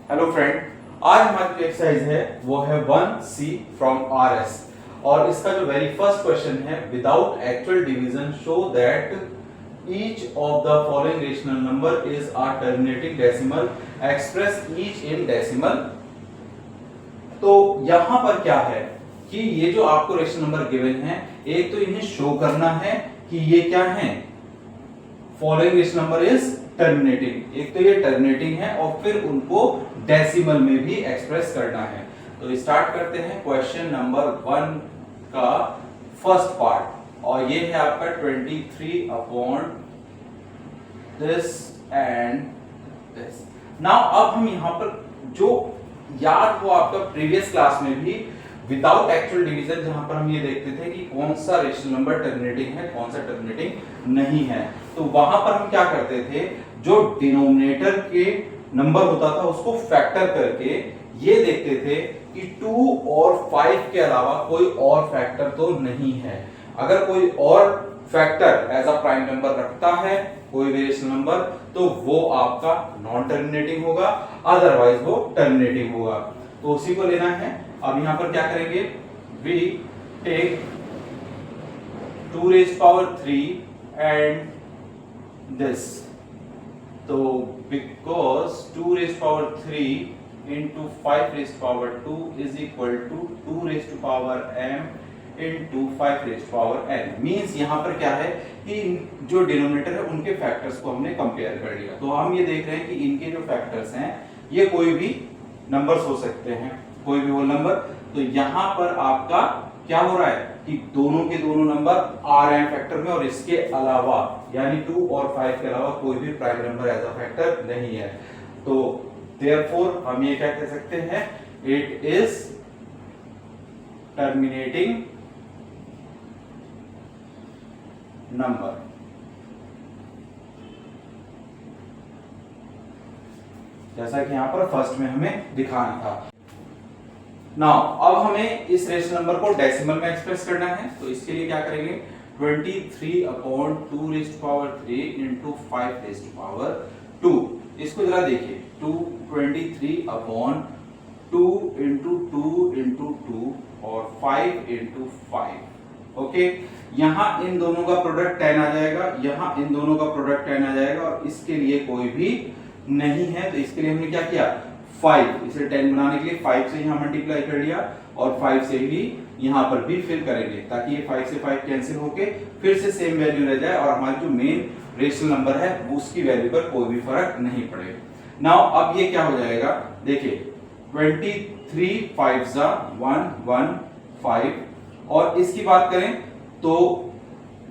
Hello friend, आज हमारी जो एक्सरसाइज है वो है 1C फ्रॉम RS और इसका जो वेरी फर्स्ट क्वेश्चन है, without actual division show that each of the following rational number is a terminating decimal, express each in decimal. तो यहां पर क्या है कि ये जो आपको रेशनल नंबर गिवन है, एक तो इन्हें शो करना है कि ये क्या है, following rational number is terminating, एक तो ये टर्मिनेटिंग है और फिर उनको डेसिमल में भी एक्सप्रेस करना है। तो स्टार्ट करते हैं क्वेश्चन नंबर 1 का फर्स्ट पार्ट और ये है आपका 23 upon this and this. Now अब हम यहां पर जो याद हो आपका प्रीवियस क्लास में भी विदाउट एक्चुअल डिवीजन, जहां पर हम ये देखते थे कि कौन सा रेशनल नंबर टर्मिनेटिंग है, कौन सा टर्मिनेटिंग नहीं है, तो वहां पर हम क्या करते थे, जो डिनोमिनेटर के नंबर होता था उसको फैक्टर करके ये देखते थे कि 2 और 5 के अलावा कोई और फैक्टर तो नहीं है। अगर कोई और factor as a prime number रखता है कोई भी रेशनल नंबर, तो वो आपका नॉन टर्मिनेटिंग होगा, अदरवाइज वो टर्मिनेटिंग होगा। तो उसी को लेना है। अब यहां पर क्या करेंगे, we take 2 raised power 3 and this. तो because 2 raised power 3 into 5 raised power 2 is equal to 2 raised to power m into 5 raised to power n, means यहां पर क्या है कि जो डिनोमिनेटर है उनके फैक्टर्स को हमने कंपेयर कर लिया। तो हम ये देख रहे हैं कि इनके जो फैक्टर्स हैं ये कोई भी नंबर्स हो सकते हैं, कोई भी होल नंबर। तो यहां पर आपका क्या हो रहा है कि दोनों के दोनों नंबर आ रहे हैं फैक्टर में, और इसके अलावा यानी 2 और 5 के अलावा कोई भी prime number as a factor नहीं है। तो देयरफॉर हम ये क्या कह सकते हैं, इट इज टर्मिनेटिंग नंबर। जैसा कि यहां पर फर्स्ट में हमें दिखाना था। नाउ अब हमें इस रेशनल नंबर को डेसिमल में एक्सप्रेस करना है, तो इसके लिए क्या करेंगे, 23 upon 2 raised to power 3 into 5 raised to power 2। इसको जरा देखिए, 23 अपॉन 2 into 2 into 2 और 5 into 5। ओके, यहां इन दोनों का प्रोडक्ट 10 आ जाएगा, यहां इन दोनों का प्रोडक्ट 10 आ जाएगा, और इसके लिए कोई भी नहीं है। तो इसके लिए हमने क्या किया, 5, इसे 10 बनाने के लिए 5 से यहां मल्टीप्लाई कर लिया और 5 से ही यहां पर भी फिल करेंगे, ताकि ये 5 से 5 कैंसिल होके फिर से सेम वैल्यू रह जाए और हमारी जो मेन रेशनल नंबर है उसकी वैल्यू पर कोई भी फर्क नहीं पड़ेगा। नाउ अब ये क्या हो जाएगा, देखिए 23 5 जा 1 1 5, और इसकी बात करें तो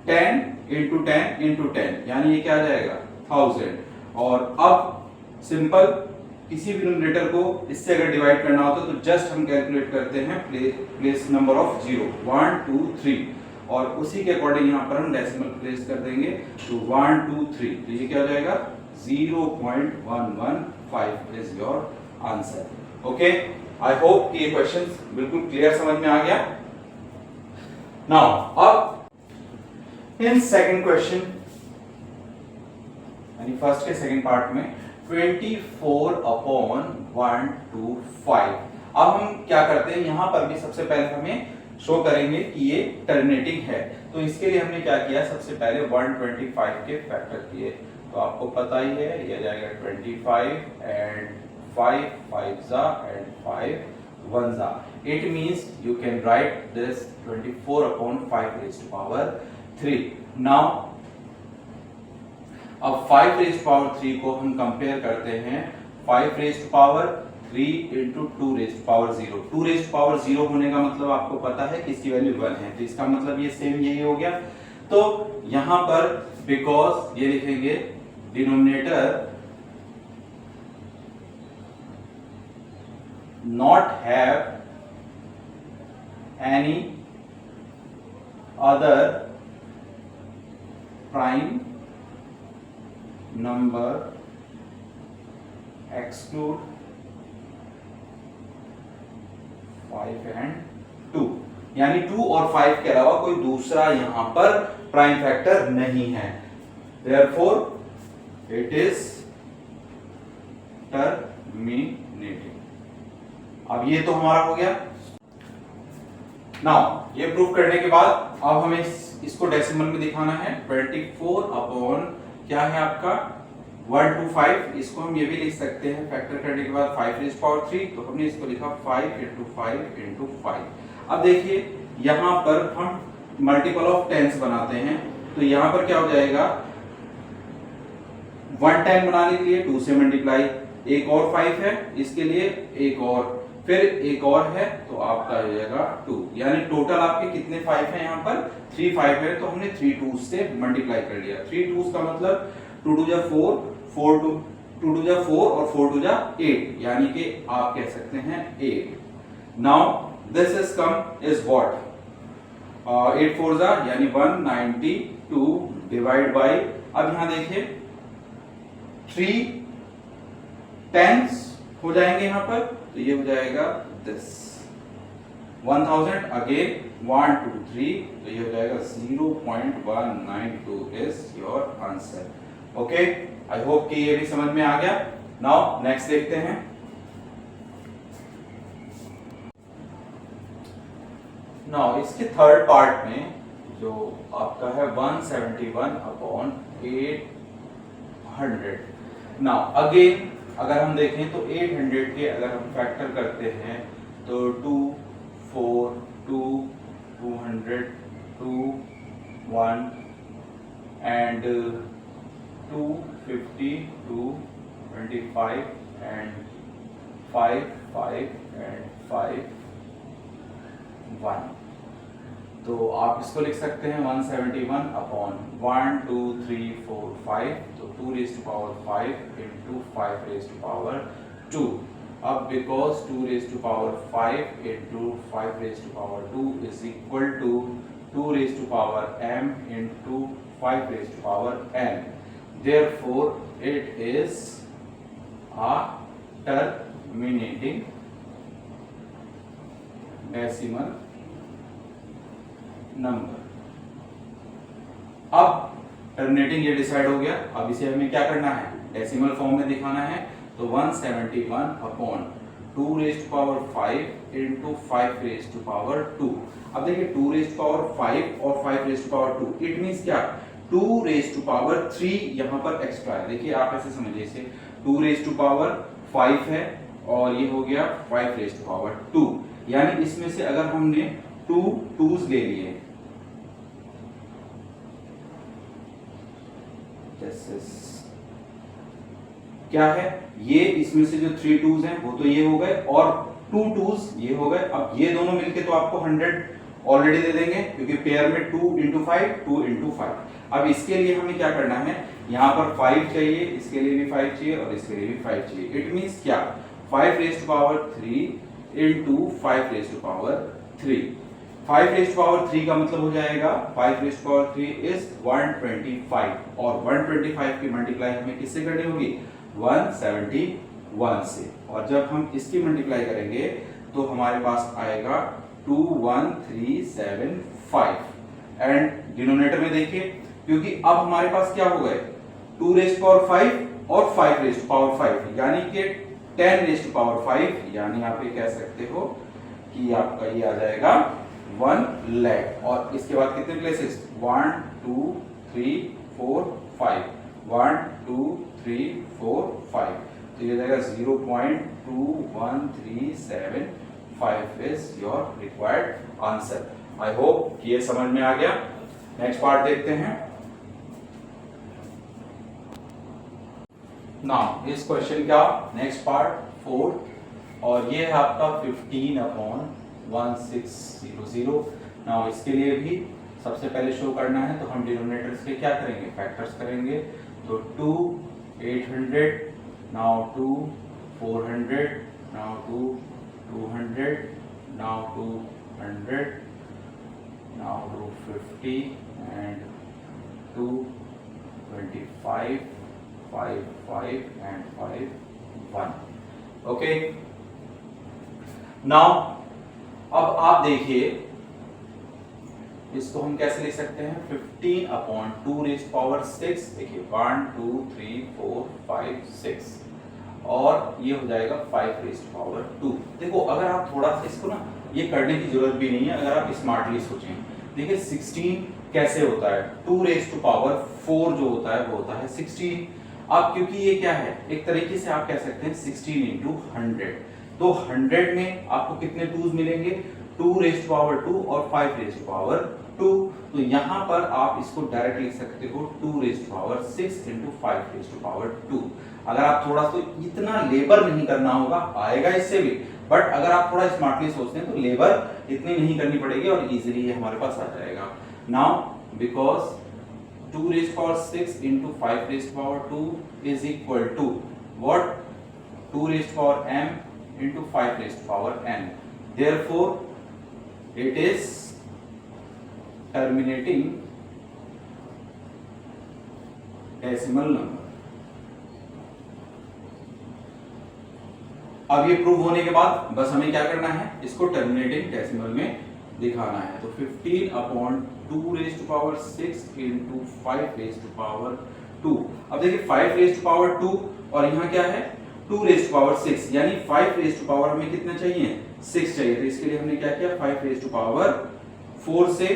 10 into 10 into 10 यानी ये क्या आ जाएगा 1000। और अब सिंपल किसी भी न्यूमरेटर को इससे अगर डिवाइड करना होता है तो जस्ट हम कैलकुलेट करते हैं प्लेस नंबर ऑफ 0 1 2 3, और उसी के अकॉर्डिंग यहां पर हम डेसिमल प्लेस कर देंगे, तो 1 2 3, तो ये क्या हो जाएगा 0.115 is your answer. Okay, I hope कि ये क्वेश्चंस बिल्कुल क्लियर समझ में आ गया। नाउ अब इन सेकंड क्वेश्चन यानी फर्स्ट के सेकंड पार्ट में 24 अपॉन 1 2 5। अब हम क्या करते हैं, यहां पर भी सबसे पहले हमें शो करेंगे कि ये टर्मिनेटिंग है। तो इसके लिए हमने क्या किया, सबसे पहले 125 के फैक्टर किए। तो आपको पता ही है, ये जाएगा 25 एंड 5 5 जा एंड 5 1 जा। It means you can write this 24 upon 5 raised to power 3। Now अब 5 raised to power 3 को हम कंपेयर करते हैं 5 raised to power 3 into 2 raised to power 0। 2 raised to power 0 होने का मतलब आपको पता है कि इसकी वैल्यू 1 है, तो इसका मतलब ये सेम यही हो गया। तो यहां पर बिकॉज ये लिखेंगे denominator not have any other prime number exclude 5 and 2, यानी 2 और 5 के अलावा कोई दूसरा यहां पर प्राइम फैक्टर नहीं है। Therefore it is terminating terminating. अब ये तो हमारा हो गया। नाउ ये प्रूव करने के बाद अब हमें इसको डेसिमल में दिखाना है। 24 अपॉन क्या है आपका 125, इसको हम ये भी लिख सकते हैं फैक्टर करने के बाद 5 रेज़ पावर 3, तो हमने इसको लिखा 5 × 5 × 5। अब देखिए यहाँ पर हम मल्टीपल ऑफ टेंस बनाते हैं, तो यहाँ पर क्या हो जाएगा 110 बनाने के लिए 2 से मल्टीप्लाई, एक और 5 है इसके लिए एक और, फिर एक और है तो आपका हो जाएगा 2, यानी टोटल आपके कितने 5 हैं यहाँ पर 3 5 है, तो हमने 3 2 से मल्टीप्लाई कर लिया। 3 2 का मतलब 2 2 जा 4, 4 2 2 2 जा 4 और 4 2 जा 8, यानी कि आप कह सकते हैं 8। Now this is come is what 8 4 जा यानी 192 डिवाइड बाय, अब यहां देखिए 3 टेंस हो जाएंगे यहाँ पर, तो ये हो जाएगा दिस 1000 अगेन 1 2 3, तो ये हो जाएगा 0.192 is your answer. Okay, I hope कि ये भी समझ में आ गया। नाउ नेक्स्ट देखते हैं। नाउ इसके थर्ड पार्ट में जो आपका है 171 अपॉन 800। नाउ अगेन अगर हम देखें तो 800 के अगर हम फैक्टर करते हैं तो 2 4 2 200 2 1 एंड 250 2 25 एंड 5 5 एंड 5 1, तो आप इसको लिख सकते हैं 171 अपॉन 1 2 3 4 5, तो 2 raise to power 5 into 5 raise to power 2। अब because 2 raise to power 5 into 5 raise to power 2 is equal to 2 raise to power m into 5 raise to power n, therefore it is a terminating decimal number. अब terminating ये decide हो गया, अब इसे हमें क्या करना है डेसिमल फॉर्म में दिखाना है, तो 171 upon 2 raise to power 5 into 5 raise to power 2। अब देखिए 2 रेज़ टू पावर 5 और 5 raise to power 2, it means क्या 2 रेज़ टू पावर 3 यहाँ पर एक्स्ट्रा है। देखिए आप ऐसे समझिए इसे 2 रेज़ टू पावर 5 है और ये हो गया 5 रेज़ टू पावर 2, यानी इसमें से अगर हमने 2 2s ले लिए, क्या है ये इसमें से जो 3 2s हैं वो तो ये हो गए और 2 2s ये हो गए। अब ये दोनों मिलके तो आपको 100 ऑलरेडी दे देंगे क्योंकि पेयर में 2 × 5 2 × 5। अब इसके लिए हमें क्या करना है, यहाँ पर 5 चाहिए, इसके लिए भी 5 चाहिए और इसके लिए भी 5 चाहिए। इट मींस क्या 5 raise to power 3 into 5 raise to power 3। 5 raise to power 3 का मतलब हो जाएगा 5 रेज़ टू पावर 3 इज 125 और 125 की मल्टीप्लाई हमें किससे करनी होगी 171 से, और जब हम इसकी मल्टीप्लाई करेंगे तो हमारे पास आएगा 21375 एंड डिनोमिनेटर में देखिए क्योंकि अब हमारे पास क्या हो गए 2 रेज़ टू पावर 5 और 5 रेज़ टू पावर 5 यानी कि 10 रेज़ टू पावर 5, यानी आप ये कह सकते हो कि आपका ये आ जाएगा 1 लाख। और इसके बाद कितने प्लेसेस 1 2 3 4 5 1 2 3 4 5, तो ये जाएगा 0.21375 is your required answer. I hope कि ये समझ में आ गया। नेक्स्ट पार्ट देखते हैं। नाउ इस क्वेश्चन का नेक्स्ट पार्ट 4 और ये है आपका 15/1600। नाउ इसके लिए भी सबसे पहले शो करना है तो हम डिनोमिनेटर्स के क्या करेंगे फैक्टर्स करेंगे, तो 2 800, now 2 400, now 2 200, now 200, now 250 and 225 5 5 and 5 1। Okay, now अब आप देखिए इसको हम कैसे लिख सकते हैं 15/2 रेज़ पावर 6। देखिए 1 2 3 4 5 6 और ये हो जाएगा 5⁻²। देखो अगर आप थोड़ा सा इसको ना ये करने की जरूरत भी नहीं है अगर आप स्मार्टली सोचें। देखिए 16 कैसे होता है, 2⁴ जो होता है वो होता है 16। अब क्योंकि ये क्या है, एक तरीके से आप कह सकते हैं 16 × 100, तो 100 में आपको कितने 2s मिलेंगे, 2⁻² और 5⁻²। तो यहाँ पर आप इसको डायरेक्ट लिख सकते हो 2⁻6 × 5⁻²। अगर आप थोड़ा सा इतना लेबर नहीं करना होगा, आएगा इससे भी, बट अगर आप थोड़ा स्मार्टली सोचते हैं तो लेबर इतनी नहीं करनी पड़ेगी और इजीली ये हमारे पास आ जाएगा। Now because 2⁻6 × 5⁻² is equal to what, 2⁻m × 5⁻n. Therefore it is terminating decimal number. अब ये प्रूव होने के बाद बस हमें क्या करना है, इसको टर्मिनेटिंग डेसिमल में दिखाना है। तो 15/2⁻6 × 5⁻²। अब देखिए 5⁻² और यहाँ क्या है 2⁻6, यानी 5⁻² हमें कितना चाहिए, 6 चाहिए। तो इसके लिए हमने क्या किया, 5⁻4 से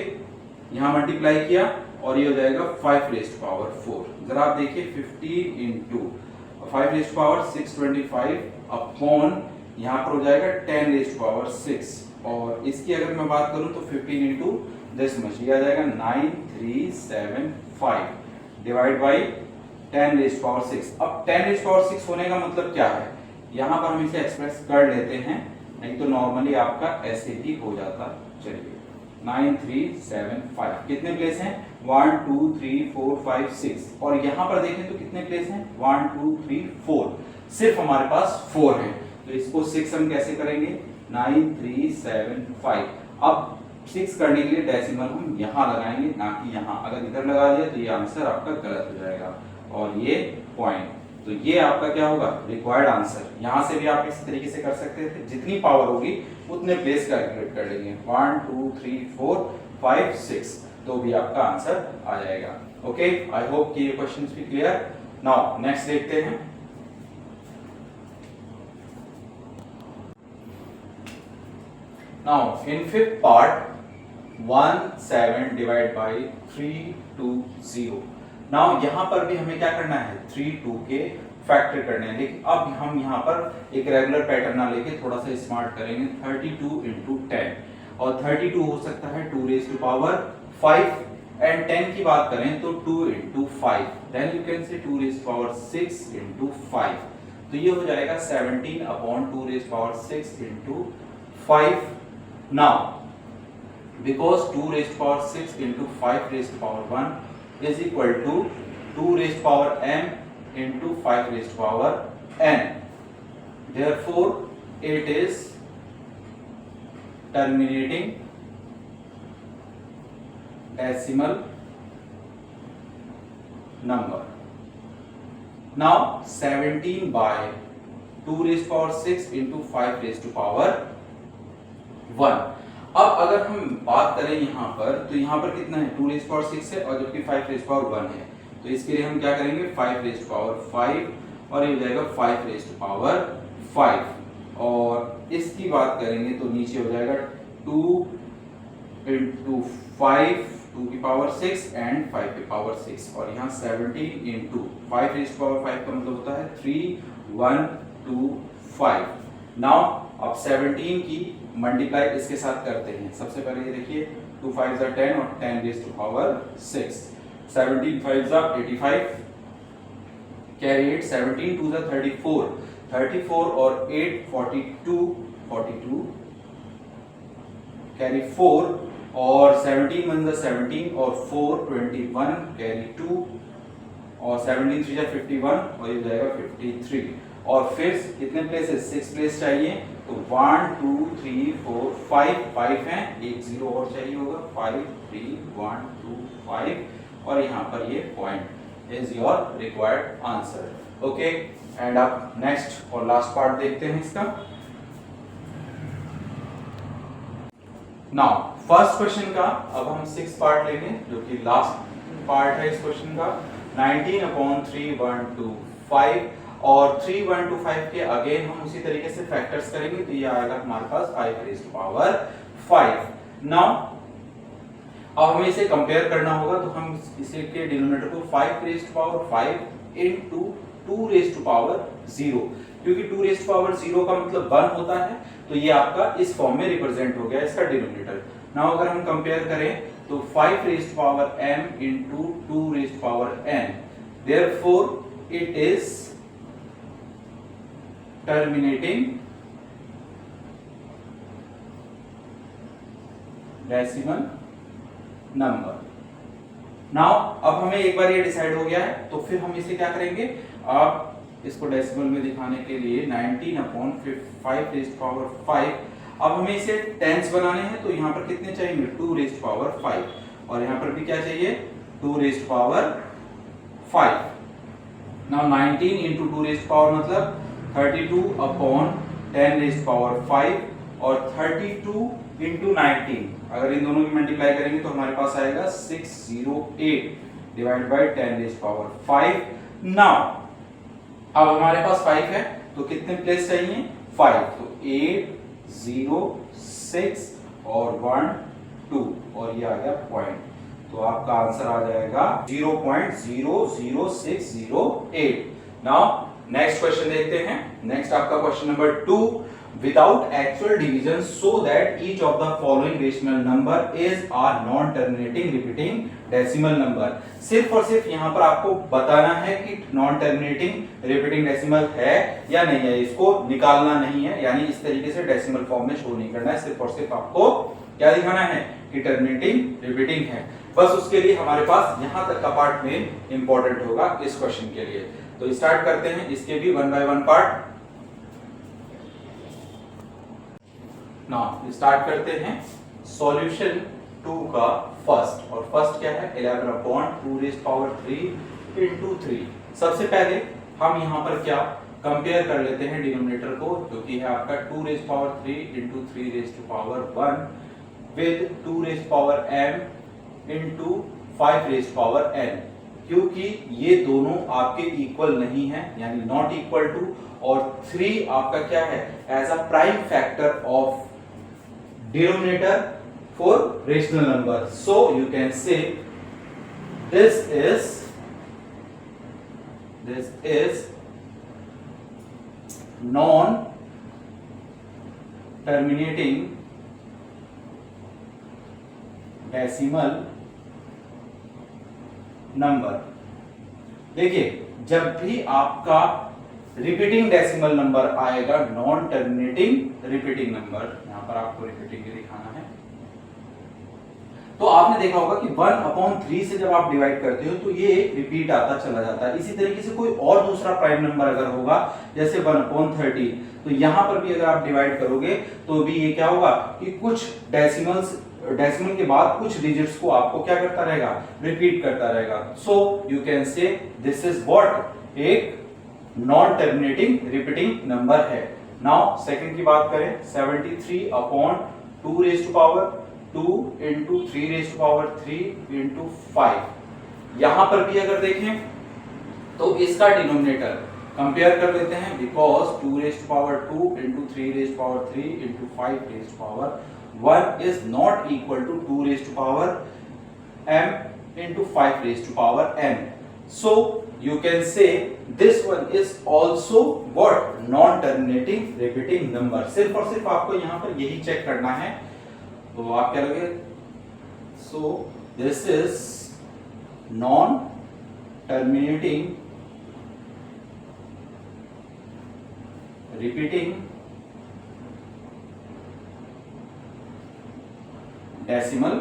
यहाँ मल्टीप्लाई किया और ये हो जाएगा 5⁻4। जरा आप देखिए 15 × 5⁻625 अपॉन यहाँ पर हो जाएगा 10⁻6, और इसकी अगर मैं बात करूं तो 15 × this much ये आ जाएगा 9375 डिवाइड बाई 10⁻6। अब 10⁻6 होने का मतलब क्या है, यहाँ पर हम इसे एक्सप्रेस कर लेते हैं, नहीं तो नॉर्मली आपका ऐसे भी हो जाता। चलिए 9375 कितने प्लेस हैं, 1 2 3 4 5 6, और यहाँ पर देखें तो कितने प्लेस हैं, 1 2 3 4, सिर्फ हमारे पास 4 हैं। तो इसको 6 हम कैसे करेंगे, 9375। अब 6 करने के लिए डेसिमल हम यहाँ लगाएंगे, ना कि यहाँ। अगर इधर लगा दिया तो ये आंसर आपका गलत हो जाएगा और ये पॉइंट। तो ये आपका क्या होगा, रिक्वायर्ड आंसर। यहाँ से भी आप इस तरीके से कर सकते थे, जितनी पावर होगी उतने प्लेस कैलकुलेट कर लेंगे, 1 2 3 4 5 6, तो भी आपका आंसर आ जाएगा। ओके, आई होप कि ये क्वेश्चंस भी क्लियर। नाउ नेक्स्ट देखते हैं। Now in fifth part 17 divide by 320। Now यहाँ पर भी हमें क्या करना है, 3 2 के फैक्टर करने हैं, लेकिन अब हम यहाँ पर एक रेगुलर पैटर्न ना लेके थोड़ा सा स्मार्ट करेंगे। 32 × 10, और 32 हो सकता है 2⁵5, एंड 10 की बात करें तो 2 × 5, देन यू कैन से 2⁻6 × 5। तो ये हो जाएगा 17/2⁻6 × 5। Now because 2⁻6 × 5⁻1 is equal to 2⁻m × 5⁻n. Therefore, it is terminating decimal number. Now 17/2⁻6 × 5⁻1। अब अगर हम बात करें यहाँ पर, तो यहाँ पर कितना है, 2⁻6 है, और जबकि 5⁻1 है, तो इसके लिए हम क्या करेंगे, 5⁻5, और ये हो जाएगा 5⁻5, और इसकी बात करेंगे तो नीचे हो जाएगा 2 × 5 2⁻6 एंड 5⁻6, और यहाँ 17 × 5⁻5 का मतलब होता है 3125। नाउ अब 17 की मल्टीप्लाई इसके साथ करते हैं। सबसे पहले ये देखिए 2 5 10 और 10⁻6, 17 5 85, कैरी 8, 17 2 34, 34 और 8 42, कैरी 4, और 17 1 17 और 4 21, कैरी 2, और 17 3 51, और ये जाएगा 53, और फिर कितने प्लेसेस, 6 प्लेस चाहिए, तो 1 2 3 4 5 हैं, एक 0 और चाहिए होगा, 5 3 1 2 5, और यहाँ पर ये point is your required answer. Okay, and अब नेक्स्ट और लास्ट पार्ट देखते हैं इसका। नाउ फर्स्ट क्वेश्चन का अब हम 6 पार्ट लेंगे, जो कि लास्ट पार्ट है इस क्वेश्चन का। 19/3 1 2 5। और 3, 1 to 5 के अगेन हम उसी तरीके से फैक्टर्स करेंगे, तो ये आएगा हमारे पास 5 रेज़ टू पावर 5। नाउ अब हमें इसे कंपेयर करना होगा, तो हम इसे के डिनोमिनेटर को 5 raise to power 5 into 2 raise to power 0, क्योंकि 2 रेज़ टू पावर 0 का मतलब 1 होता है, तो ये आपका इस फॉर्म में रिप्रेजेंट हो गया इसका डिनोमिनेटर। नाउ अगर हम कंपेयर करें तो 5 raise to power m into 2 raise to power n, therefore it is terminating decimal number. Now अब हमें एक बार ये डिसाइड हो गया है, तो फिर हम इसे क्या करेंगे, आप इसको डेसिमल में दिखाने के लिए 19/5 रेज़ टू पावर 5, अब हमें इसे टेंस बनाने हैं, तो यहाँ पर कितने चाहिए 2 रेज़ टू पावर 5, और यहाँ पर भी क्या चाहिए 2 raise to power 5। Now 19 into 2 raise to power मतलब 32/10 रेज़ टू पावर 5, और 32 इंटू 19 अगर इन दोनों की मल्टीप्लाई करेंगे तो हमारे पास आएगा 608 divide by 10 raise to power 5। Now अब हमारे पास 5 है, तो कितने प्लेस चाहिए 5, तो 8 0 6 और 1 2, और ये आ गया पॉइंट, तो आपका आंसर आ जाएगा 0.00608। नाउ नेक्स्ट क्वेश्चन देखते हैं। नेक्स्ट आपका question number 2, without actual division so that each of the following rational number is or non terminating repeating decimal number. सिर्फ और सिर्फ यहाँ पर आपको बताना है कि नॉन टर्मिनेटिंग रिपीटिंग डेसिमल है या नहीं है, इसको निकालना नहीं है, यानी इस तरीके से डेसिमल फॉर्म में शो नहीं करना है, सिर्फ और सिर्फ आपको क्या दिखाना है कि टर्मिनेटिंग रिपीटिंग है। बस उसके लिए हमारे पास यहाँ तक का पार्ट में इंपॉर्टेंट होगा इस क्वेश्चन के लिए। तो स्टार्ट करते हैं इसके भी 1 बाय 1 पार्ट। नाउ स्टार्ट करते हैं सॉल्यूशन 2 का फर्स्ट, और फर्स्ट क्या है 11/2 रेज़ पावर 3 इनटू 3। सबसे पहले हम यहाँ पर क्या कंपेयर कर लेते हैं डिनोमिनेटर को, जो कि है आपका 2 raise power 3 into 3 raise to power 1 with 2 raise power m into 5 raise power n, क्योंकि ये दोनों आपके इक्वल नहीं है, यानी नॉट इक्वल टू, और 3 आपका क्या है as a prime factor of denominator for rational number, so you can say this is non terminating decimal number। देखिए जब भी आपका रिपीटिंग डेसिमल नंबर आएगा नॉन टर्मिनेटिंग रिपीटिंग नंबर, यहां पर आपको रिपीटिंग भी दिखाना है, तो आपने देखा होगा कि 1/3 से जब आप डिवाइड करते हो तो ये एक रिपीट आता चला जाता है। इसी तरीके से कोई और दूसरा प्राइम नंबर अगर होगा जैसे 1/30, तो यहां पर भी अगर आप डिवाइड करोगे तो भी ये क्या होगा कि कुछ डेसिमल के बाद कुछ डिजिट्स को आपको क्या करता रहेगा रिपीट करता रहेगा। So you can say this is what एक नॉन टर्मिनेटिंग रिपीटिंग नंबर है। नाउ सेकंड की बात करें 73/2 raise to power 2 into 3 raise to power 3 into 5। यहां पर भी अगर देखें तो इसका डिनोमिनेटर कंपेयर कर लेते हैं, because 2 raise to power 2 into 3 raise to power 3 into 5 raise to power 1 is not equal to 2 raised to power m into 5 raised to power n. So you can say this one is also what non-terminating repeating number। सिर्फ और सिर्फ आपको यहाँ पर यही check करना है, तो आप क्या लोगे, so this is non-terminating repeating decimal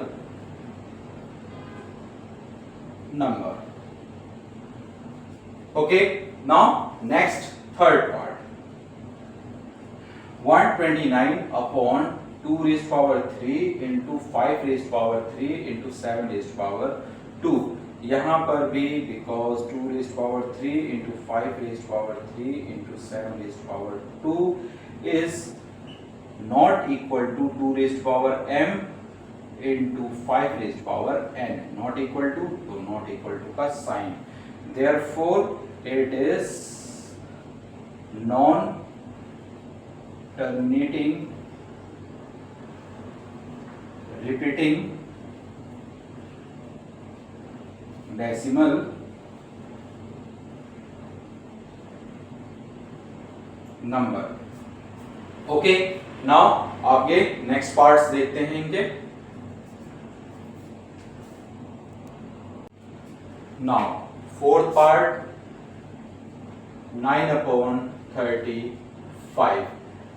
number। Okay, now next third part 129/2 raised to power 3 into 5 raised to power 3 into 7 raised to power 2। यहां पर भी because 2 raised to power 3 into 5 raised to power 3 into 7 raised to power 2 is not equal to 2 raised to power m into 5 raised to power n, not equal to, तो not equal to का sign, therefore it is non terminating repeating decimal number. Okay, now आगे next parts देखते हैं इनके। Now fourth part 9/35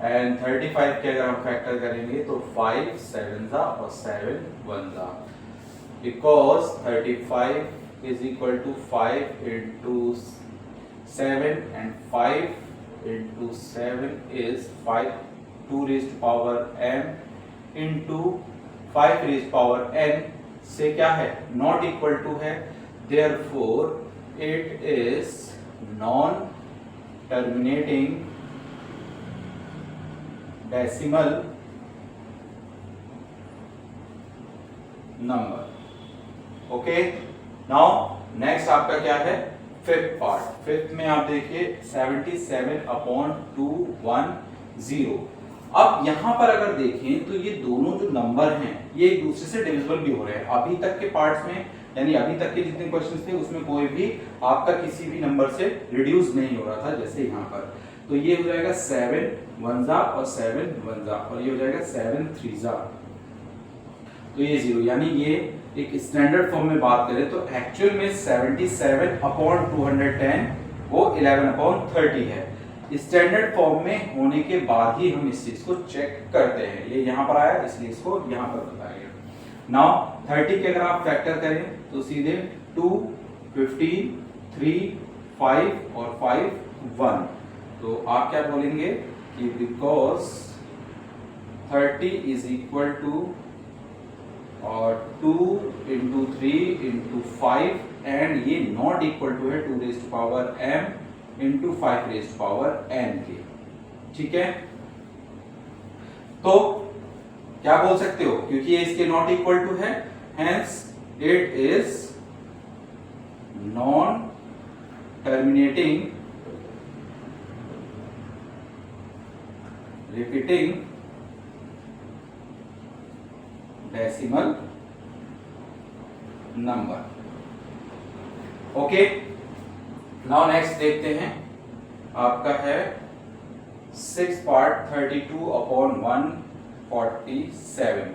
and 35 के अगर हम factor करेंगे तो 5 7 जा और 7 1 जा, because 35 is equal to 5 into 7 and 5 into 7 is 5 2 raised power m into 5 raised power n से क्या है, नॉट इक्वल टू है, therefore it is non terminating decimal number. Okay, now next आपका क्या है, फिफ्थ पार्ट। फिफ्थ में आप देखिए 77/210। अब यहां पर अगर देखें तो ये दोनों जो नंबर हैं ये एक दूसरे से डिविजिबल भी हो रहे हैं। अभी तक के पार्ट्स में यानी अभी तक के जितने क्वेश्चंस थे उसमें कोई भी आपका किसी भी नंबर से रिड्यूस नहीं हो रहा था, जैसे यहाँ पर। तो ये हो जाएगा 7 1 जा और 7 1 जा, और ये हो जाएगा 7 3 जा, तो ये 0, यानी ये एक स्टैंडर्ड फॉर्म में बात करें तो एक्चुअल में 77/210 वो 11/30 है। स्टैंडर्ड फॉर्म में होने के बाद ही हम इस चीज को चेक करते हैं। ये यहाँ पर आया इसलिए इसको यहाँ पर बताया गया। नाउ 30 के अगर आप फैक्टर करें तो सीधे 2 15 3 5 और 5 1, तो आप क्या बोलेंगे कि बिकॉज 30 इज इक्वल टू और 2 इंटू 3 इंटू 5 एंड ये नॉट इक्वल टू है 2 raised power m into 5 raised power n के, ठीक है। तो क्या बोल सकते हो, क्योंकि ये इसके नॉट इक्वल टू है, hence it is non terminating repeating decimal number. Okay, now next देखते हैं आपका है 6 पार्ट 32/147।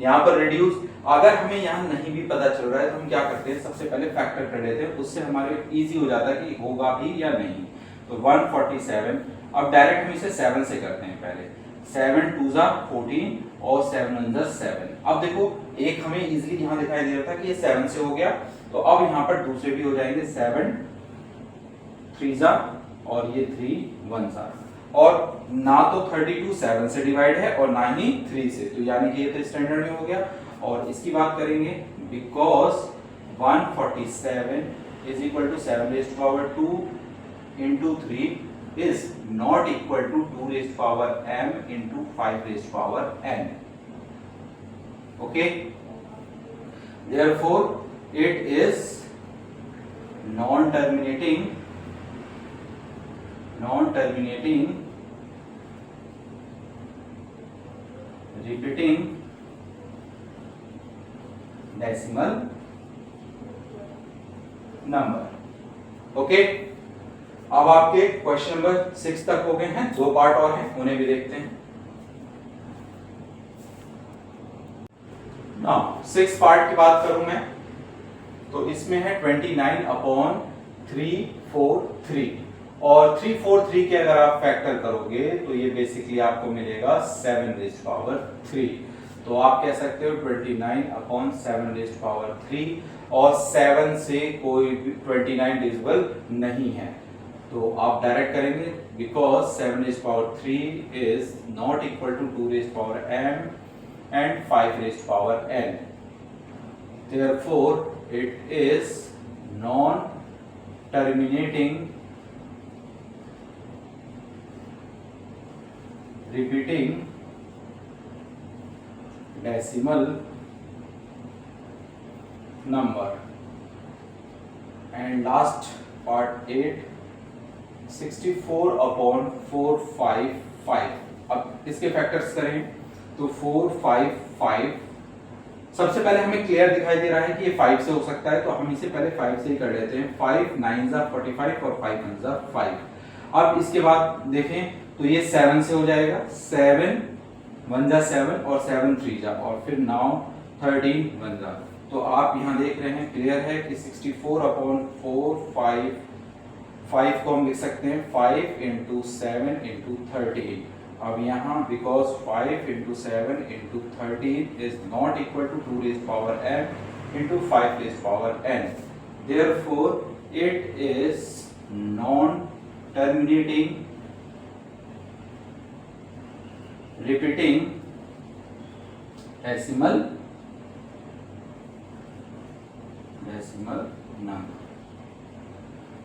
यहां पर रिड्यूस, अगर हमें यहां नहीं भी पता चल रहा है तो हम क्या करते हैं, सबसे पहले फैक्टर कर लेते हैं, उससे हमारे इजी हो जाता है कि होगा भी या नहीं। तो 147, अब डायरेक्ट हम इसे 7 से करते हैं पहले। 7 2 जा 14 और 7 1 जा 7। अब देखो एक हमें इजीली यहां दिखाई दे रहा था कि ये 7 से हो गया, तो अब यहां पर दूसरे भी हो जाएंगे। 7 3 जा और ये 3 1 जा, और ना तो 32 7 से डिवाइड है और ना ही 3 से, तो यानी कि ये तो स्टैंडर्ड में हो गया। और इसकी बात करेंगे because 147 is equal to 7 raised power 2 into 3 is not equal to 2 raised power m into 5 raised power n. Okay, therefore it is non-terminating repeating decimal number. Okay, अब आपके क्वेश्चन नंबर 6 तक हो गए हैं, 2 पार्ट और हैं, उन्हें भी देखते हैं। नाउ 6 पार्ट की बात करूं मैं तो इसमें है 29/343, और 343 के अगर आप फैक्टर करोगे तो ये बेसिकली आपको मिलेगा 7 रेज़्ड पावर 3। तो आप कह सकते हो 29/7 रेज़्ड पावर 3, और 7 से कोई भी 29 डिविजिबल नहीं है, तो आप डायरेक्ट करेंगे because 7 raised power 3 is not equal to 2 raised power m and 5 raised power n. Therefore, it is non-terminating repeating decimal number. And last part 8, 64 upon 455। अब इसके फैक्टर्स करें तो 455, सबसे पहले हमें क्लियर दिखाई दे रहा है कि ये 5 से हो सकता है, तो हम इसे पहले 5 से ही कर लेते हैं। 5 9 जा 45 और 5 1 जा 5। अब इसके बाद देखें तो ये 7 से हो जाएगा, 7 1 जा 7 और 7 3 जा, और फिर 9 13 1 जा। तो आप यहाँ देख रहे हैं क्लियर है कि 64 अपॉन 455 को हम लिख सकते हैं 5 इंटू 7 इंटू 13। अब यहाँ because 5 into 7 into 13 is not equal to 2 raise power m into 5 raise power n, therefore it is non terminating repeating decimal number.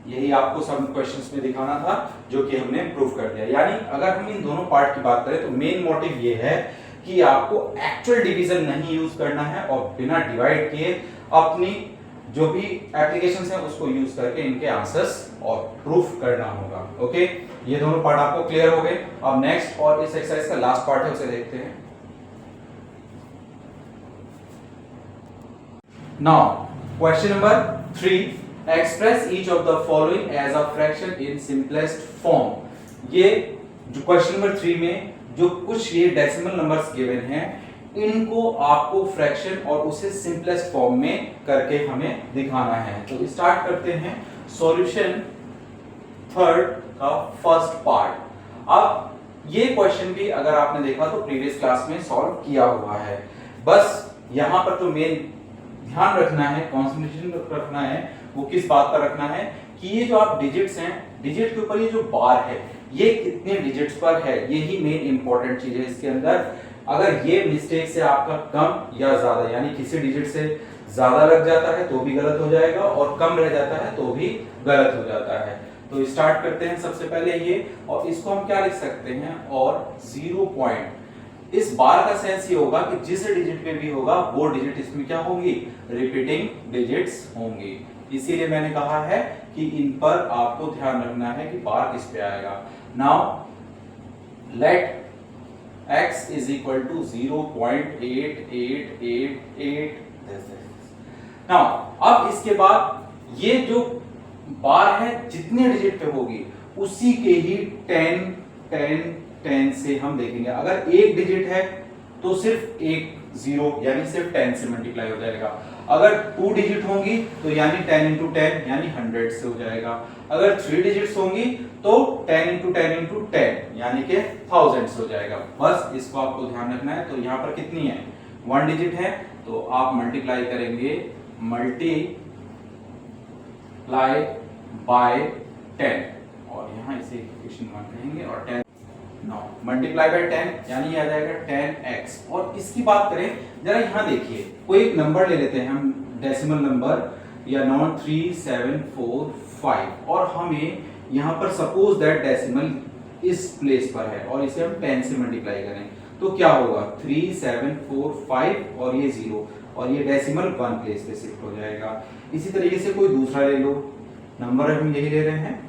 यही आपको सब क्वेश्चंस में दिखाना था, जो कि हमने प्रूव कर दिया। यानी अगर हम इन दोनों पार्ट की बात करें तो मेन मोटिव ये है कि आपको एक्चुअल डिवीजन नहीं यूज करना है और बिना डिवाइड किए अपनी जो भी एप्लीकेशंस हैं उसको यूज करके इनके आंसर्स और प्रूफ करना होगा। ओके, ये दोनों पार्ट आपको क्लियर हो गए। अब नेक्स्ट और इस एक्सरसाइज का लास्ट पार्ट है, उसे देखते हैं। Now question number 3, express each of the following as a fraction in simplest form. ये जो क्वेश्चन नंबर 3 में जो कुछ ये डेसिमल नंबर्स गिवन हैं, इनको आपको फ्रैक्शन और उसे सिंपलेस्ट फॉर्म में करके हमें दिखाना है। तो स्टार्ट करते हैं सॉल्यूशन थर्ड का फर्स्ट पार्ट। अब ये क्वेश्चन भी अगर आपने देखा तो प्रीवियस क्लास में सॉल्व किया हुआ है। बस यहां पर तो मेन ध्यान रखना है, कंसंट्रेशन रखना है, वो किस बात पर रखना है कि ये जो आप डिजिट्स हैं, डिजिट के ऊपर ये जो बार है ये कितने डिजिट्स पर है, यही मेन इंपॉर्टेंट चीज है इसके अंदर। अगर ये मिस्टेक से आपका कम या ज्यादा यानी किसी डिजिट से ज्यादा लग जाता है तो भी गलत हो जाएगा, और कम रह जाता है तो भी गलत हो जाता है। तो स्टार्ट करते हैं सबसे पहले ये, और इसको हम क्या लिख सकते हैं, और 0 पॉइंट। इस बार का सेंस ये होगा कि जिस डिजिट पे भी होगा वो डिजिट इसमें क्या होंगी, रिपीटिंग डिजिट्स होंगी। इसीलिए मैंने कहा है कि इन पर आपको ध्यान रखना है कि बार किस पे आएगा। Now let x is equal to 0.8888। Now अब इसके बाद ये जो बार है जितने डिजिट पे होगी उसी के ही 10 10 10 से हम देखेंगे। अगर एक डिजिट है तो सिर्फ एक 0 यानी सिर्फ 10 से मल्टीप्लाई हो जाएगा। अगर 2 डिजिट होंगी तो यानी 10 इंटू 10 यानी 100 से हो जाएगा। अगर 3 डिजिट्स होंगी तो 10 इंटू 10 इंटू 10 यानी कि 1000 से हो जाएगा। बस इसको आपको ध्यान रखना है। तो यहाँ पर कितनी है, 1 डिजिट है, तो आप मल्टीप्लाई करेंगे, मल्टीप्लाई बाय 10, और यहाँ इसे इक्वेशन 1 कहेंगे, और 10 मल्टीप्लाई बाय 10 यानी ये आ जाएगा 10x। और इसकी बात करें जरा यहाँ देखिए, कोई एक नंबर ले लेते हैं हम, डेसिमल नंबर या नॉन 3745, और हमें यहाँ पर सपोज दैट डेसिमल इस प्लेस पर है और इसे हम 10 से मल्टीप्लाई करें तो क्या होगा, 3745 और ये 0, और ये डेसिमल 1 प्लेस पे शिफ्ट हो जाएगा। इसी तरीके से कोई दूसरा ले लो, नंबर हम यही ले रहे हैं,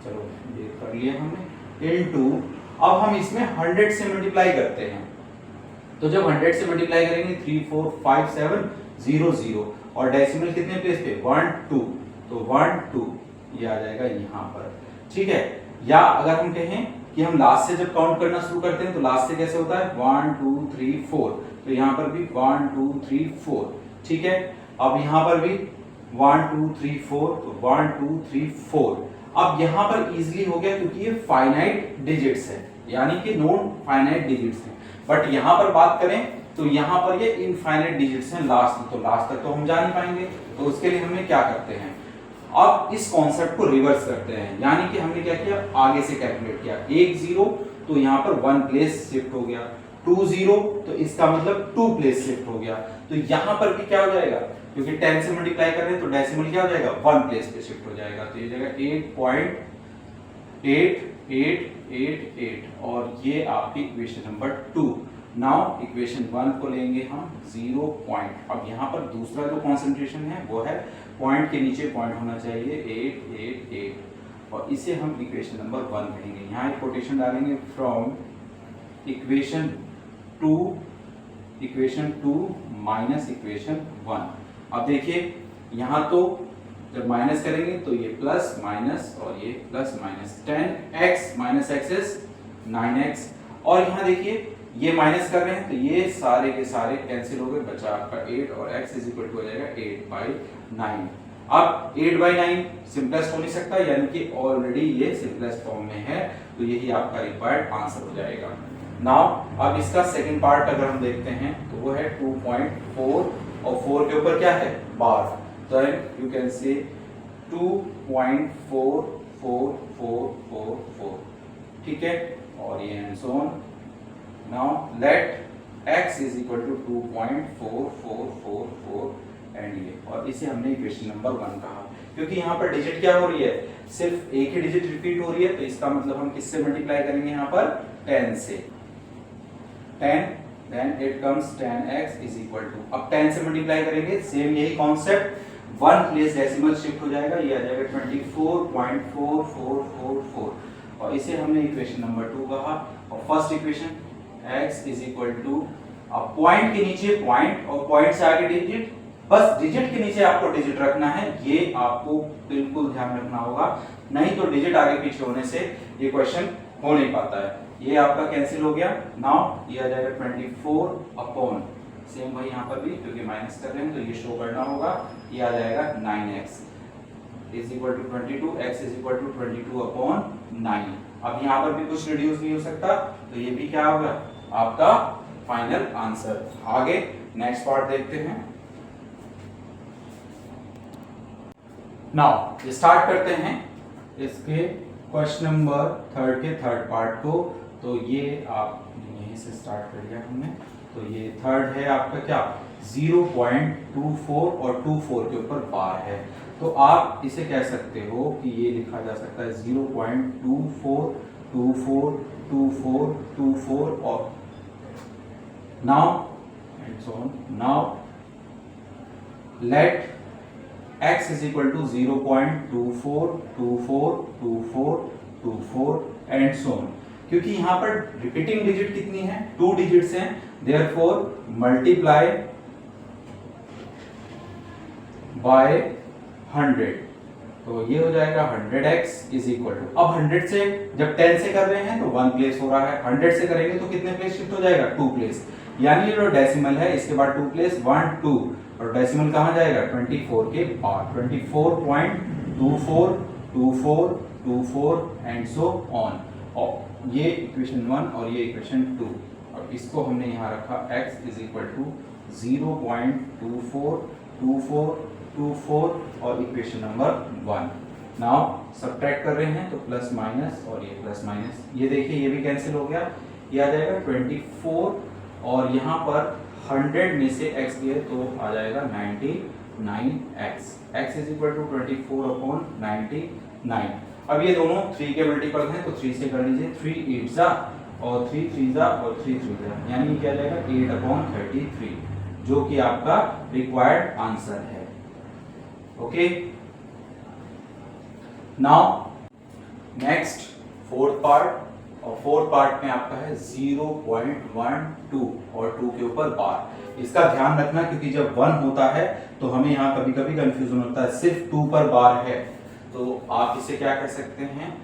चलो ये कर लिया हमने, इनटू, अब हम इसमें 100 से मल्टीप्लाई करते हैं। तो जब 100 से मल्टीप्लाई करेंगे 34570 और डेसिमल कितने प्लेस पे, 1 2, तो 1 2 ये आ जाएगा यहाँ पर, ठीक है। या अगर हम कहें कि हम लास्ट से जब काउंट करना शुरू करते हैं तो लास्ट से कैसे होता है, 1 2 3 4, तो यहाँ पर भी 1 2 3 4, ठीक है। अब यहाँ पर भी 1 2 3 4, तो 1 2 3 4। अब यहाँ पर इजीली हो गया क्योंकि ये फाइनाइट डिजिट्स है, यानी कि नॉन फाइनाइट डिजिट्स हैं। बट यहाँ पर बात करें तो यहाँ पर ये इनफाइनाइट डिजिट्स हैं लास्ट, तो लास्ट तक तो हम जा नहीं पाएंगे। तो उसके लिए हमने क्या करते हैं, अब इस कॉन्सेप्ट को रिवर्स करते हैं, यानी कि हमने क्या किया, आगे से कैलकुलेट किया। 1 0 तो यहाँ पर 1 प्लेस शिफ्ट हो गया, 2 0 तो इसका मतलब 2 प्लेस शिफ्ट हो गया। तो यहाँ पर भी क्या हो जाएगा, क्योंकि 10 से मल्टीप्लाई कर रहे हैं तो डेसिमल क्या हो जाएगा, 1 प्लेस पे शिफ्ट हो जाएगा। तो ये जाएगा 8.8888, और ये आपकी इक्वेशन नंबर 2। नाउ इक्वेशन 1 को लेंगे हम 0 पॉइंट। अब यहाँ पर दूसरा जो कॉन्सेंट्रेशन है वो है पॉइंट के नीचे पॉइंट होना चाहिए, 888। और इसे हम इक्वेशन नंबर 1 कहेंगे। यहाँ एक कोटेशन डालेंगे फ्रॉम इक्वेशन 2 माइनस इक्वेशन 1। अब देखिए यहाँ तो जब माइनस करेंगे तो ये प्लस माइनस और ये plus minus, 10x minus x is 9x। और यहाँ देखिए ये माइनस कर रहे हैं तो ये सारे के सारे कैंसिल हो गए, बचा आपका 8 और x इज इक्वल टू हो जाएगा 8/9। अब 8/9 सिंपलेस्ट हो नहीं सकता, यानी कि ऑलरेडी ये सिंपलेस्ट फॉर्म में है, तो यही आपका रिक्वायर्ड आंसर हो जाएगा। नाउ अब इसका सेकंड पार्ट अगर हम देखते हैं तो वो है 2.4 और 4 के ऊपर क्या है बार, तो यू कैन से 2.444444, ठीक है, और ये and so on. Now let x is equal to 2.4444 and ये, और इसे हमने इक्वेशन नंबर 1 कहा, क्योंकि यहाँ पर डिजिट क्या हो रही है, सिर्फ एक ही डिजिट रिपीट हो रही है, तो इसका मतलब हम किससे मल्टीप्लाई करेंगे यहाँ पर 10 से, 10 then it comes 10x is equal to, अब 10 से मल्टीप्लाई करेंगे सेम यही कॉन्सेप्ट, 1 प्लेस डेसिमल शिफ्ट हो जाएगा, ये आ जाएगा 24.4444, और इसे हमने इक्वेशन नंबर 2 कहा। और first equation x is equal to, अब पॉइंट के नीचे पॉइंट और पॉइंट से आगे डिजिट, बस डिजिट के नीचे आपको डिजिट रखना है, ये आपको बिल्कुल ध्यान रखना होगा, नहीं तो डिजिट आगे पीछे होने से ये क्वेश्चन हो नहीं पाता है। ये आपका कैंसिल हो गया, नाउ ये आ जाएगा 24 अपॉन, सेम वही यहाँ पर भी क्योंकि माइनस कर रहे हैं तो ये शो करना होगा, ये आ जाएगा 9x is equal to 22, x is equal to 22 upon 9। अब यहाँ पर भी कुछ रिड्यूस नहीं हो सकता, तो ये भी क्या होगा आपका फाइनल आंसर। आगे नेक्स्ट पार्ट देखते हैं। नाउ स्टार्ट करते हैं इसके क्वेश्चन नंबर 3 के थर्ड पार्ट को। तो ये आप यहीं से स्टार्ट कर लिया हमने, तो ये थर्ड है आपका क्या 0.24 और 24 के ऊपर बार है, तो आप इसे कह सकते हो कि ये लिखा जा सकता है 0.24242424 और now and so on. Now let x is equal to 0.24242424 and so on, क्योंकि यहाँ पर रिपीटिंग डिजिट कितनी है 2 डिजिट्स हैं, therefore multiply by 100, तो ये हो जाएगा 100x is equal to, अब 100 से जब 10 से कर रहे हैं तो 1 प्लेस हो रहा है, 100 से करेंगे तो कितने प्लेस शिफ्ट हो जाएगा 2 प्लेस, यानी जो डेसिमल है इसके बाद 2 प्लेस 1 2, और डेसिमल कहाँ जाएगा 24 के बाद, 24.242424 एंड सो ऑन। और ये इक्वेशन 1 और ये इक्वेशन 2, और इसको हमने यहाँ रखा x इज इक्वल टू 0.242424 और इक्वेशन नंबर 1। नाउ सब्ट्रैक्ट कर रहे हैं तो प्लस माइनस और ये प्लस माइनस, ये देखिए ये भी कैंसिल हो गया, ये आ जाएगा 24 और यहाँ पर 100 में से x दिए तो आ जाएगा 99x, x is equal to 24 upon 99। अब ये दोनों 3 के मल्टीपल हैं तो 3 से कर लीजिए, 3 8 जा और 3 3 जा और 3 3 जा, यानी क्या जाएगा 8 अपॉन 33, जो कि आपका रिक्वायर्ड आंसर है। Okay, now next fourth part, और फोर्थ पार्ट में आपका है 0.12 और 2 के ऊपर बार। इसका ध्यान रखना क्योंकि जब 1 होता है तो हमें यहाँ कभी कभी कंफ्यूजन होता है, सिर्फ 2 पर बार है, तो आप इसे क्या कह सकते हैं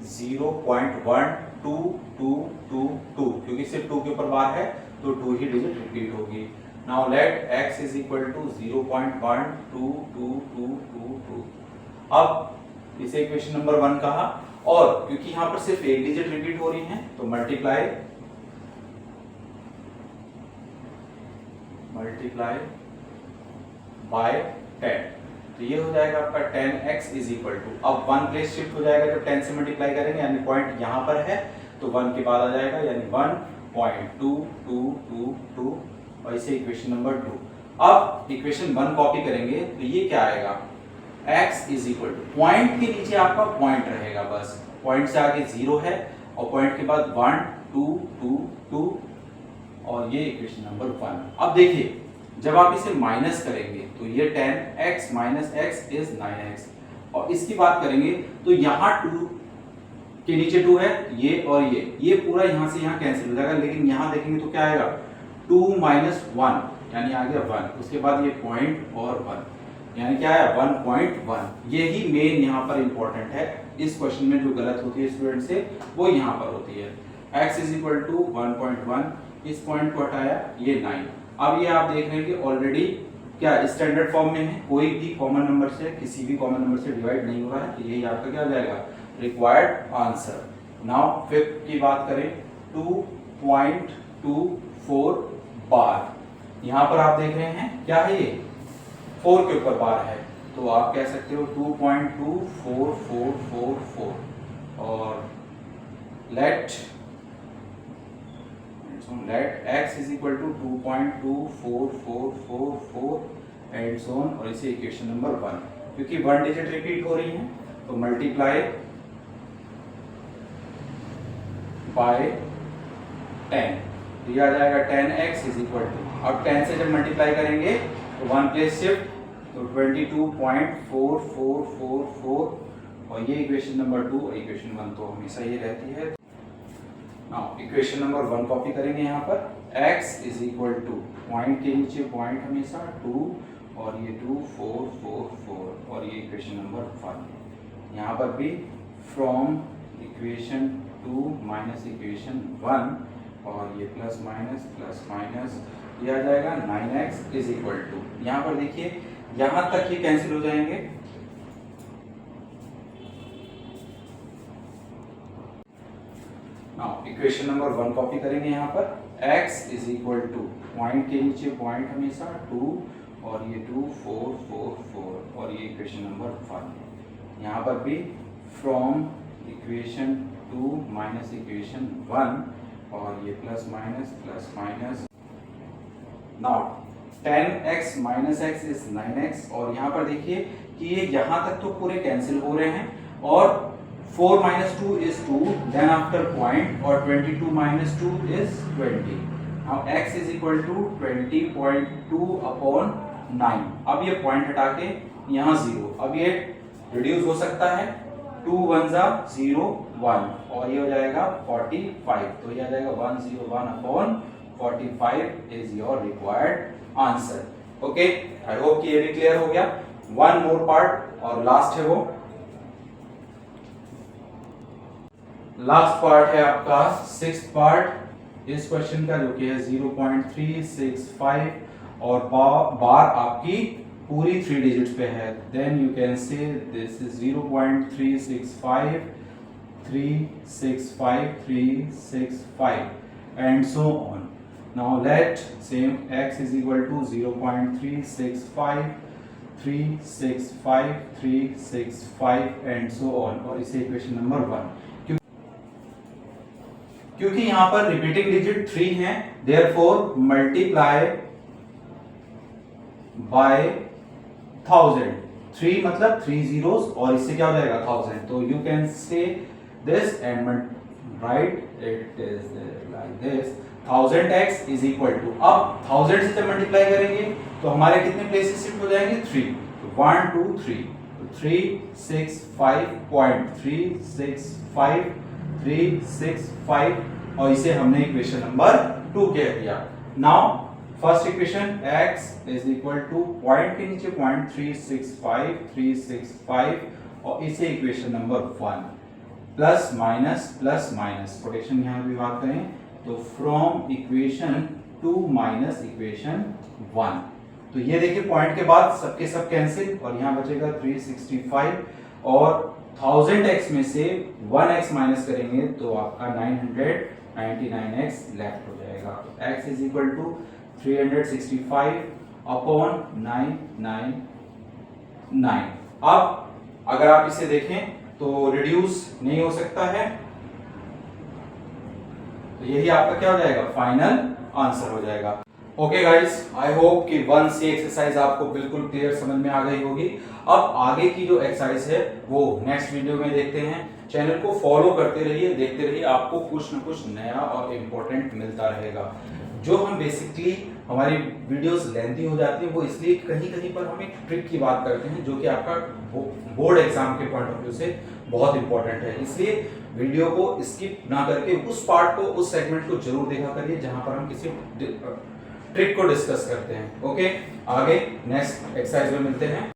0.1222, क्योंकि सिर्फ 2 के ऊपर बार है तो 2 ही डिजिट रिपीट होगी। Now let x is equal to 0.122222। अब इसे इक्वेशन नंबर 1 कहा, और क्योंकि यहां पर सिर्फ एक डिजिट रिपीट हो रही है तो मल्टीप्लाई बाय 10, तो ये हो जाएगा आपका 10x इज इक्वल टू, अब 1 प्लेस शिफ्ट हो जाएगा जब 10 से मल्टीप्लाई करेंगे, यानी पॉइंट यहां पर है तो 1 के बाद आ जाएगा, यानी 1.2222 और इसे इक्वेशन नंबर 2। अब इक्वेशन 1 कॉपी करेंगे तो ये क्या आएगा x is equal to, point के नीचे आपका पॉइंट रहेगा, बस पॉइंट से आगे 0 है और पॉइंट के बाद 1 2 2 2 और ये इक्वेशन नंबर 1। अब देखिए जब आप इसे माइनस करेंगे तो ये 10x minus x is 9x, और इसकी बात करेंगे तो यहाँ 2 के नीचे 2 है, ये और ये पूरा यहाँ से यहाँ कैंसिल हो जाएगा, लेकिन यहाँ देखेंगे तो क्या आएगा 2 माइनस 1 यानी आ गया 1, उसके बाद ये पॉइंट और 1 यानी क्या है 1.1। यही मेन यहाँ पर इंपॉर्टेंट है। इस क्वेश्चन में जो गलत होती है स्टूडेंट से वो यहाँ पर होती है। x इज इक्वल टू 1.1, इस पॉइंट को हटाया ये 9। अब ये आप देख रहे हैं कि ऑलरेडी क्या स्टैंडर्ड फॉर्म में है, कोई भी कॉमन नंबर से किसी भी कॉमन नंबर से डिवाइड नहीं हो रहा है, तो यही आपका क्या हो जाएगा रिक्वायर्ड आंसर। नाउ फिफ्थ की बात करें 2.24 बार, यहाँ पर आप देख रहे हैं क्या है ये 4 के ऊपर बार है, तो आप कह सकते हो 2.24444 और let x is equal to 2.2444 and so on, और इसे इक्वेशन नंबर 1, क्योंकि 1 डिजिट रिपीट हो रही है तो मल्टीप्लाई बाय 10, तो ये आ जाएगा 10x इज इक्वल टू, अब 10 से जब मल्टीप्लाई करेंगे तो 1 प्लेस शिफ्ट तो 22.4444 और ये इक्वेशन नंबर 2, इक्वेशन 1 तो हमेशा ये रहती है। नाउ इक्वेशन नंबर 1 कॉपी करेंगे यहाँ पर, x is equal to point के नीचे पॉइंट हमेशा 2 और ये 2444 और ये इक्वेशन नंबर 1, यहाँ पर भी फ्रॉम इक्वेशन 2 माइनस इक्वेशन 1 और ये प्लस माइनस ये आ जाएगा 9x इज इक्वल टू, यहाँ पर देखिए यहाँ तक ये कैंसिल हो जाएंगे, नाउ इक्वेशन नंबर 1 कॉपी करेंगे यहाँ पर, x is equal to point के नीचे पॉइंट हमेशा 2 और ये 2444 और ये इक्वेशन नंबर 1, यहाँ पर भी फ्रॉम इक्वेशन 2 माइनस इक्वेशन 1 और ये plus minus now 10x minus x is 9x, और यहाँ पर देखिए कि ये यहाँ तक तो पूरे कैंसिल हो रहे हैं और 4 minus 2 is 2, then after point और 22 minus 2 is 20. Now x is equal to 20.2 upon 9. अब ये पॉइंट हटा के यहाँ 0, अब ये रिड्यूस हो सकता है, 2 1 0 1 और ये हो जाएगा 45, तो ये आ जाएगा 101 upon 45 is your required answer. Okay, I hope कि ये भी क्लियर हो गया। वन मोर पार्ट और लास्ट है, वो लास्ट पार्ट है आपका 6th पार्ट इस क्वेश्चन का, जो कि है 0.365 और बार आपकी पूरी 3 डिजिट्स पे है, then you can say this is 0.365 365 365 and so on. Now let same x is equal to 0.365 365 365 and so on, और इसे इक्वेशन नंबर 1, क्योंकि यहां पर रिपीटिंग डिजिट 3 है, देयरफॉर मल्टीप्लाई बाय 1000, 3 मतलब 3 zeros और इससे क्या हो जाएगा 1000, तो you can say this and write it is like this 1000x is equal to, अब 1000 से जब मल्टीप्लाई करेंगे तो हमारे कितने प्लेसेस शिफ्ट हो जाएंगे 3, तो 1 2 3, तो 365.365 365 और इसे हमने इक्वेशन नंबर 2 कह दिया। Now first equation x is equal to point के नीचे पॉइंट 365 और इसे equation number 1 plus minus protection यहाँ भी बात करें तो फ्रॉम इक्वेशन 2 माइनस इक्वेशन 1, तो ये देखिए पॉइंट के बाद सबके सब कैंसिल और यहाँ बचेगा 365 और 1000x में से 1x माइनस करेंगे तो आपका 999x लेफ्ट हो जाएगा, तो x is equal to 365 upon 999। अब अगर आप इसे देखें तो रिड्यूस नहीं हो सकता है, तो यही आपका क्या हो जाएगा फाइनल आंसर हो जाएगा। ओके गाइस, आई होप कि 1C एक्सरसाइज आपको बिल्कुल क्लियर समझ में आ गई होगी। अब आगे की जो एक्सरसाइज है वो नेक्स्ट वीडियो में देखते हैं। चैनल को फॉलो करते रहिए, देखते रहिए, आपको कुछ ना कुछ नया और इम्पोर्टेंट मिलता रहेगा। जो हम बेसिकली हमारी वीडियोस लेंथी हो जाती हैं वो इसलिए कहीं कहीं पर हम एक ट्रिक की बात करते हैं जो कि आपका बोर्ड एग्जाम के पॉइंट ऑफ व्यू से बहुत इंपॉर्टेंट है। इसलिए वीडियो को स्किप ना करके उस पार्ट को, उस सेगमेंट को जरूर देखा करिए जहां पर हम किसी ट्रिक को डिस्कस करते हैं। ओके, आगे नेक्स्ट एक्सरसाइज में मिलते हैं।